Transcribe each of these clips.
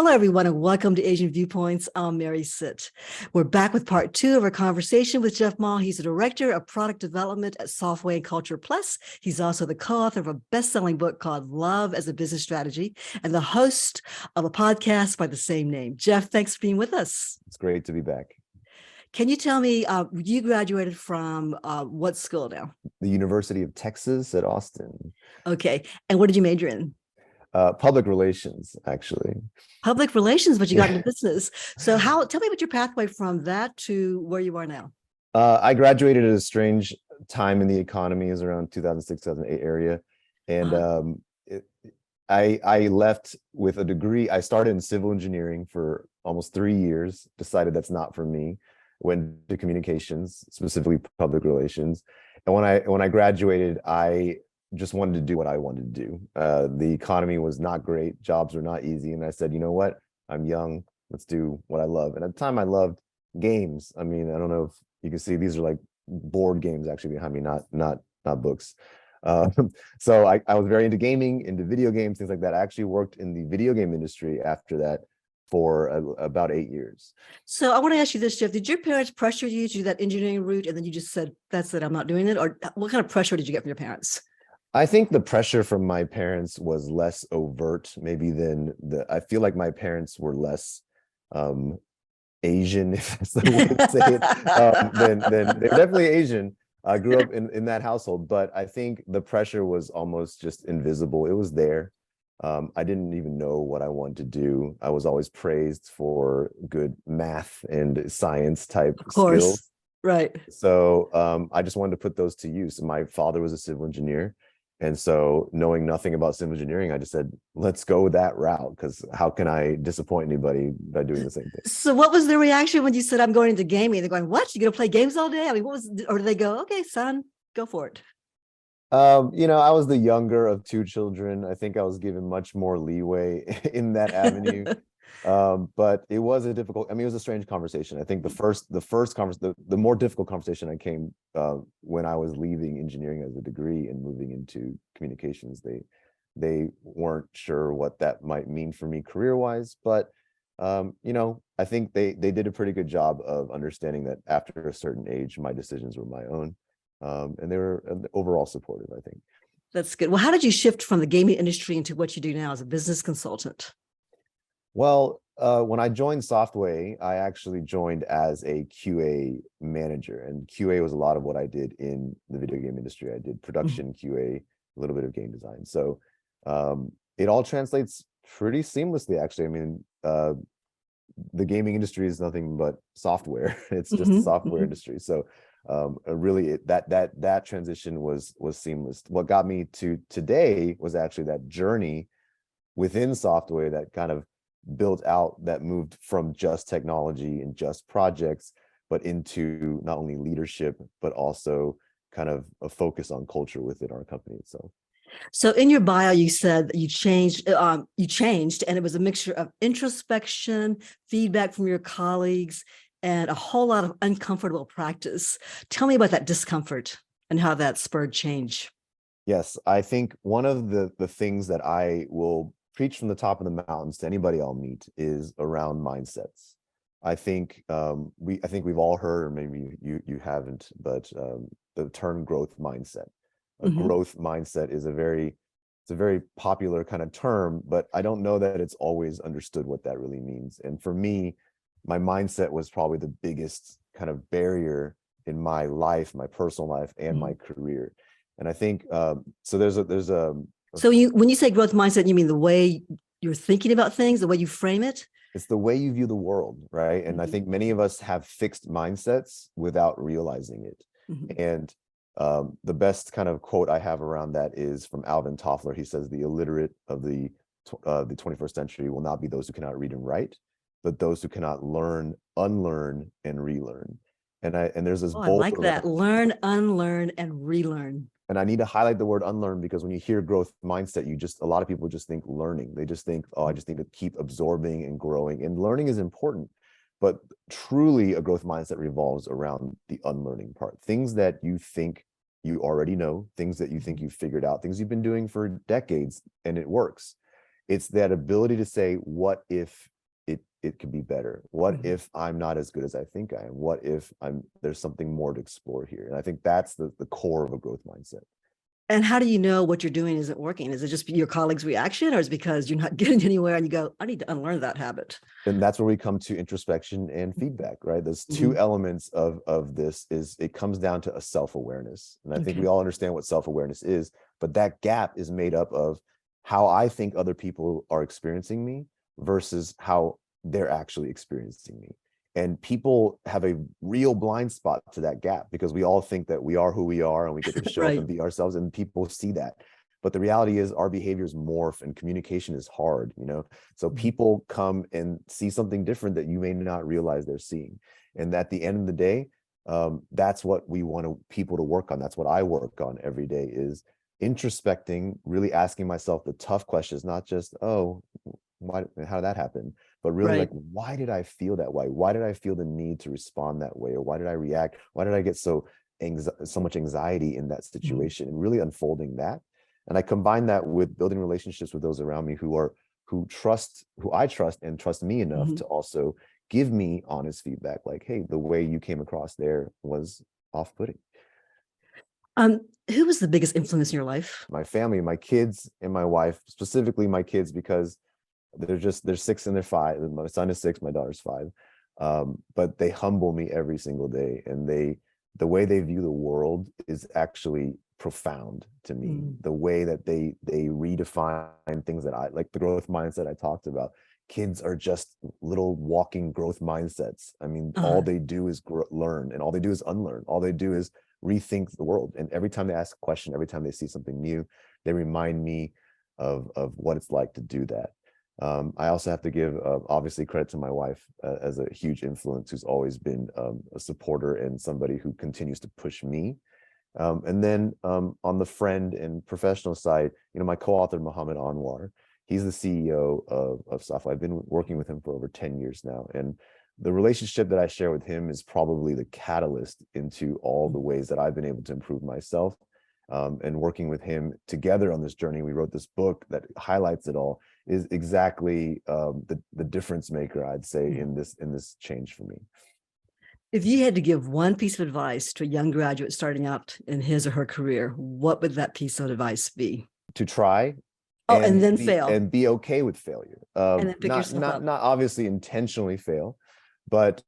Hello, everyone, and welcome to Asian Viewpoints. I'm Mary Sitt. We're back with part two of our conversation with Jeff Ma. He's the director of product development at Softway Culture Plus. He's also the co-author of a best-selling book called Love as a Business Strategy and the host of a podcast by the same name. Jeff, thanks for being with us. It's great to be back. Can you tell me, you graduated from what school now? The University of Texas at Austin. Okay. And what did you major in? Public relations, actually. Public relations, but you got into business. So tell me about your pathway from that to where you are now. I graduated at a strange time in the economy, is around 2006, 2008 area. And I left with a degree. I started in civil engineering for almost 3 years, decided that's not for me, went to communications, specifically public relations. And when I graduated, I just wanted to do what I wanted to do. The economy was not great. Jobs were not easy. And I said, you know what? I'm young. Let's do what I love. And at the time I loved games. I mean, I don't know if you can see, these are like board games actually behind me, not books. So I was very into gaming, into video games, things like that. I actually worked in the video game industry after that for about 8 years. So I want to ask you this, Jeff, did your parents pressure you to do that engineering route? And then you just said, that's it, I'm not doing it? Or what kind of pressure did you get from your parents? I think the pressure from my parents was less overt, maybe I feel like my parents were less Asian, if that's the way to say it. Then they're definitely Asian. I grew up in that household, but I think the pressure was almost just invisible. It was there. I didn't even know what I wanted to do. I was always praised for good math and science type skills. Right. So I just wanted to put those to use. My father was a civil engineer. And so knowing nothing about civil engineering, I just said, let's go that route, because how can I disappoint anybody by doing the same thing? So what was the reaction when you said, I'm going into gaming? They're going, what? You're going to play games all day? I mean, or do they go, okay, son, go for it? I was the younger of two children. I think I was given much more leeway in that avenue. But it was it was a strange conversation. I think the more difficult conversation came when I was leaving engineering as a degree and moving into communications. They weren't sure what that might mean for me career-wise, but I think they did a pretty good job of understanding that after a certain age, my decisions were my own. And they were overall supportive, I think. That's good. Well, how did you shift from the gaming industry into what you do now as a business consultant? Well, when I joined Softway, I actually joined as a QA manager, and QA was a lot of what I did in the video game industry. I did production QA, a little bit of game design. So it all translates pretty seamlessly, actually. I mean, the gaming industry is nothing but software. It's just the software industry. So really that transition was seamless. What got me to today was actually that journey within software that kind of built out, that moved from just technology and just projects, but into not only leadership, but also kind of a focus on culture within our company itself. So in your bio, you said that you changed, and it was a mixture of introspection, feedback from your colleagues, and a whole lot of uncomfortable practice. Tell me about that discomfort and how that spurred change. Yes, I think one of the things that I will preach from the top of the mountains to anybody I'll meet is around mindsets. I think we've all heard, or maybe you haven't, but the term growth mindset. A growth mindset is a very popular kind of term, but I don't know that it's always understood what that really means. And for me, my mindset was probably the biggest kind of barrier in my life, my personal life, and my career. And I think so. So when you say growth mindset, you mean the way you're thinking about things, the way you frame it? It's the way you view the world, right? And I think many of us have fixed mindsets without realizing it. And the best kind of quote I have around that is from Alvin Toffler. He says, the illiterate of the 21st century will not be those who cannot read and write, but those who cannot learn, unlearn, and relearn. And there's this I like that. Learn, unlearn, and relearn. And I need to highlight the word unlearn, because when you hear growth mindset, a lot of people just think learning. They just think, oh, I just need to keep absorbing and growing. And learning is important, but truly a growth mindset revolves around the unlearning part. Things that you think you already know, things that you think you've figured out, things you've been doing for decades and it works. it's that ability to say, what if it could be better? What if I'm not as good as I think I am? What if there's something more to explore here? And I think that's the core of a growth mindset. And how do you know what you're doing isn't working? Is it just your colleague's reaction, or is it because you're not getting anywhere and you go, I need to unlearn that habit? And that's where we come to introspection and feedback, right? There's two elements of this. Is it comes down to a self-awareness. And I think we all understand what self-awareness is, but that gap is made up of how I think other people are experiencing me versus how they're actually experiencing me. And people have a real blind spot to that gap because we all think that we are who we are and we get to show up and be ourselves, and people see that. But the reality is our behaviors morph and communication is hard, so people come and see something different that you may not realize they're seeing. And at the end of the day, that's what we want people to work on. That's what I work on every day, is introspecting, really asking myself the tough questions, not just, oh, how did that happen? But really, like, why did I feel that way? Why did I feel the need to respond that way? Or why did I react? Why did I get so much anxiety in that situation? And really unfolding that. And I combine that with building relationships with those around me who I trust and trust me enough to also give me honest feedback. Like, hey, the way you came across there was off-putting. Who was the biggest influence in your life? My family, my kids, and my wife, specifically my kids, because they're 6 and they're 5. My son is 6, my daughter's 5. But they humble me every single day. And the way they view the world is actually profound to me. The way that they redefine things that I like, the growth mindset I talked about. Kids are just little walking growth mindsets. I mean, all they do is learn, and all they do is unlearn. All they do is rethink the world. And every time they ask a question, every time they see something new, they remind me of what it's like to do that. I also have to give obviously credit to my wife as a huge influence, who's always been a supporter and somebody who continues to push me. And then on the friend and professional side, my co-author, Mohammed Anwar, he's the CEO of Softway. I've been working with him for over 10 years now. And the relationship that I share with him is probably the catalyst into all the ways that I've been able to improve myself. And working with him together on this journey, we wrote this book that highlights it all, is exactly the difference maker, I'd say, in this change for me. If you had to give one piece of advice to a young graduate starting out in his or her career, what would that piece of advice be? To try. And then fail. And be okay with failure. And then pick yourself up. Not obviously intentionally fail, but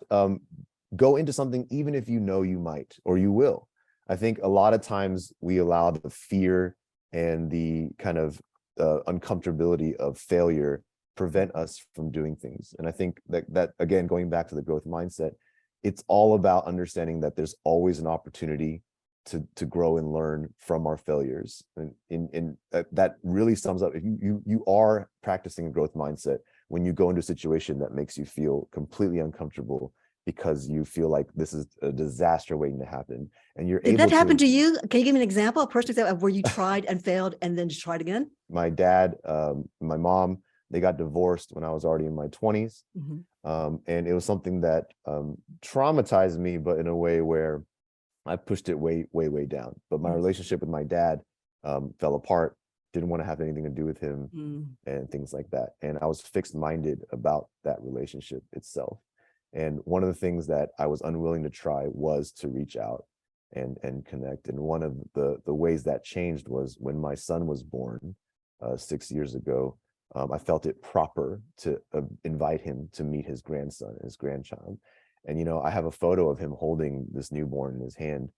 go into something even if you know you might or you will. I think a lot of times we allow the fear and the kind of uncomfortability of failure prevent us from doing things. And I think that again, going back to the growth mindset, it's all about understanding that there's always an opportunity to grow and learn from our failures. And that really sums up, if you are practicing a growth mindset when you go into a situation that makes you feel completely uncomfortable because you feel like this is a disaster waiting to happen, and you're Did able that happen to you? Can you give me an example, a personal example of where you tried and failed and then just tried again? My dad, my mom, they got divorced when I was already in my 20s. And it was something that traumatized me, but in a way where I pushed it way, way, way down. But my relationship with my dad fell apart, didn't want to have anything to do with him and things like that. And I was fixed-minded about that relationship itself. And one of the things that I was unwilling to try was to reach out and connect. And one of the ways that changed was when my son was born 6 years ago. I felt it proper to invite him to meet his grandson, his grandchild. And, I have a photo of him holding this newborn in his hand.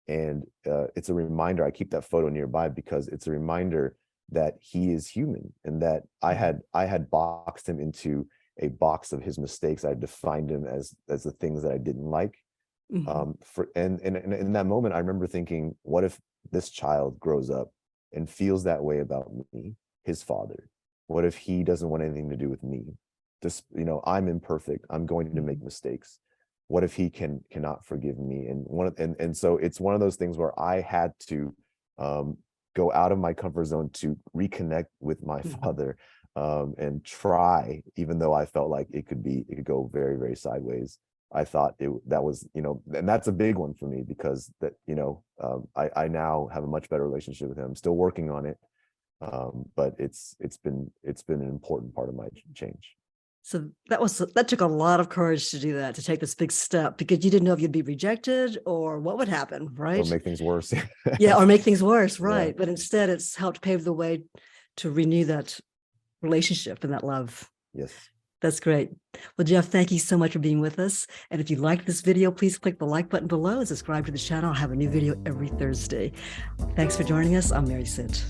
And it's a reminder. I keep that photo nearby because it's a reminder that he is human, and that I had boxed him into a box of his mistakes. I defined him as the things that I didn't like. And in that moment, I remember thinking, what if this child grows up and feels that way about me, his father? What if he doesn't want anything to do with me? I'm imperfect. I'm going to make mistakes. What if he cannot forgive me? And so it's one of those things where I had to go out of my comfort zone to reconnect with my father, and try, even though I felt like it could go very, very sideways. I thought that was, and that's a big one for me, because that, I now have a much better relationship with him. I'm still working on it, But it's been an important part of my change. So that took a lot of courage to do that, to take this big step, because you didn't know if you'd be rejected or what would happen, Or right? make things worse. Yeah, or make things worse, Yeah. right? But instead, it's helped pave the way to renew that relationship and that love. Yes. That's great. Well, Jeff, thank you so much for being with us. And if you liked this video, please click the like button below and subscribe to the channel. I'll have a new video every Thursday. Thanks for joining us. I'm Mary Sitt.